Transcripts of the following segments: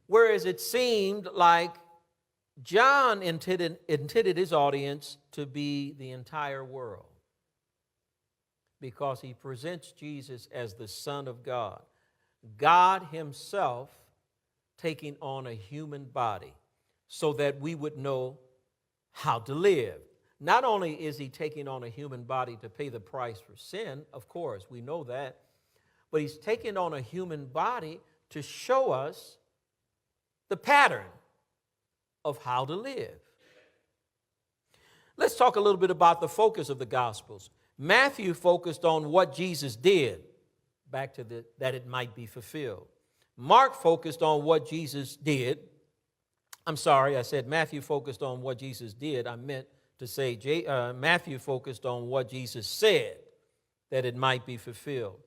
Whereas it seemed like John intended his audience to be the entire world, because he presents Jesus as the Son of God, God himself taking on a human body so that we would know how to live. Not only is he taking on a human body to pay the price for sin, of course, we know that, but he's taking on a human body to show us the pattern of how to live. Let's talk a little bit about the focus of the Gospels. Matthew focused on what Jesus did, back to that it might be fulfilled. Mark focused on what Jesus did. I'm sorry, I said Matthew focused on what Jesus did. I meant to say Matthew focused on what Jesus said, that it might be fulfilled.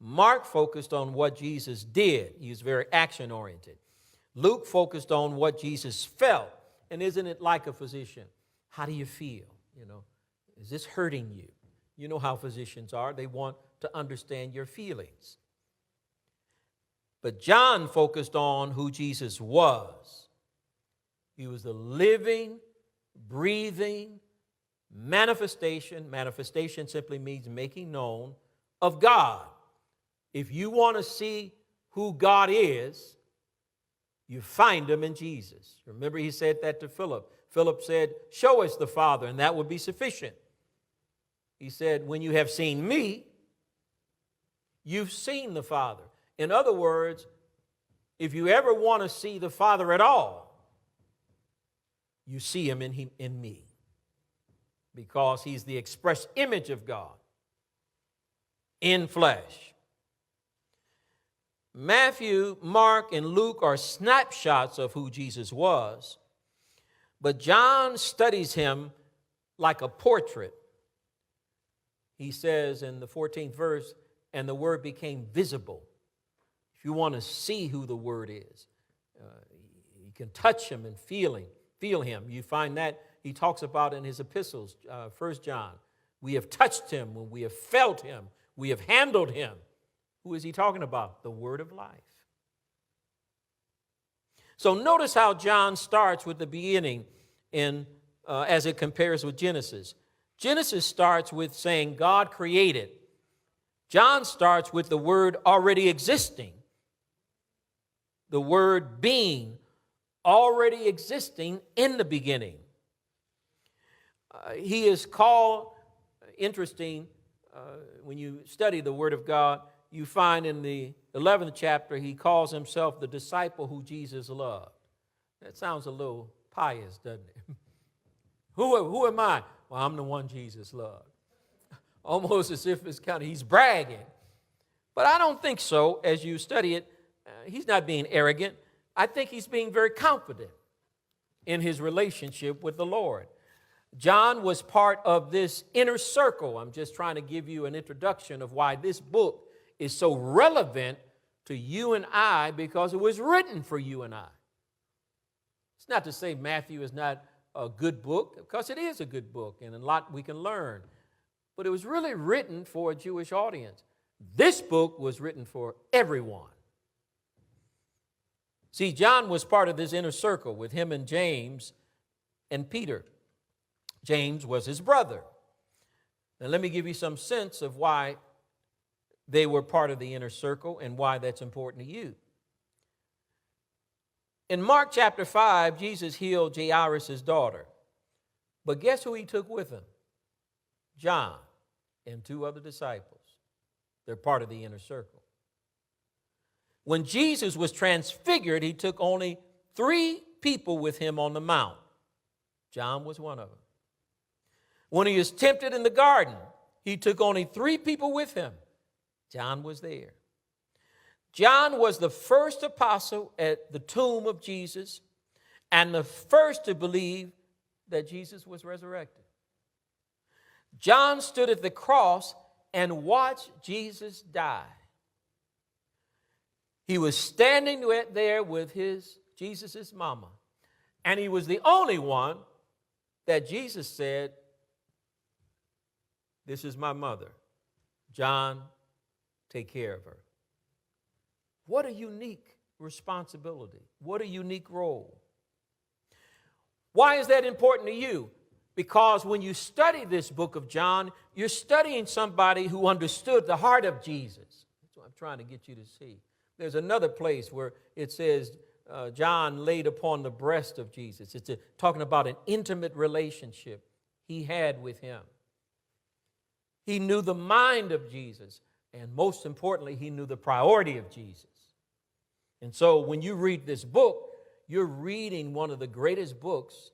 Mark focused on what Jesus did. He was very action-oriented. Luke focused on what Jesus felt. And isn't it like a physician? How do you feel? Is this hurting you? You know how physicians are. They want to understand your feelings. But John focused on who Jesus was. He was the living, breathing manifestation. Manifestation simply means making known of God. If you want to see who God is, you find him in Jesus. Remember, he said that to Philip. Philip said, "Show us the Father, and that would be sufficient." He said, "When you have seen me, you've seen the Father." In other words, if you ever want to see the Father at all, you see him in me, because he's the express image of God in flesh. Matthew, Mark, and Luke are snapshots of who Jesus was, but John studies him like a portrait. He says in the 14th verse, "And the Word became visible." If you want to see who the Word is, you can touch him and feel him. You find that he talks about in his epistles, 1 John. We have touched him, we have felt him, we have handled him. Who is he talking about? The Word of life. So notice how John starts with the beginning as it compares with Genesis. Genesis starts with saying God created. John starts with the Word already existing. The Word being already existing in the beginning. He is called, interesting, when you study the Word of God, you find in the 11th chapter, he calls himself the disciple who Jesus loved. That sounds a little pious, doesn't it? Who am I? Well, I'm the one Jesus loved. Almost as if he's bragging. But I don't think so. As you study it, he's not being arrogant. I think he's being very confident in his relationship with the Lord. John was part of this inner circle. I'm just trying to give you an introduction of why this book is so relevant to you and I, because it was written for you and I. It's not to say Matthew is not a good book, because it is a good book and a lot we can learn. But it was really written for a Jewish audience. This book was written for everyone. See, John was part of this inner circle with him and James and Peter. James was his brother. Now let me give you some sense of why they were part of the inner circle and why that's important to you. In Mark chapter 5, Jesus healed Jairus' daughter. But guess who he took with him? John and 2 other disciples. They're part of the inner circle. When Jesus was transfigured, he took only 3 people with him on the mount. John was one of them. When he was tempted in the garden, he took only 3 people with him. John was there. John was the first apostle at the tomb of Jesus and the first to believe that Jesus was resurrected. John stood at the cross and watched Jesus die. He was standing there with Jesus' mama. And he was the only one that Jesus said, "This is my mother. John, take care of her." What a unique responsibility. What a unique role. Why is that important to you? Because when you study this book of John, you're studying somebody who understood the heart of Jesus. That's what I'm trying to get you to see. There's another place where it says John laid upon the breast of Jesus. It's talking about an intimate relationship he had with him. He knew the mind of Jesus, and most importantly, he knew the priority of Jesus. And so when you read this book, you're reading one of the greatest books,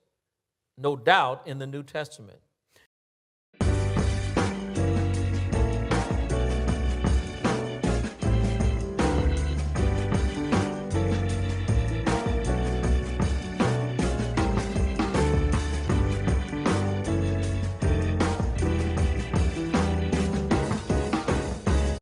no doubt, in the New Testament.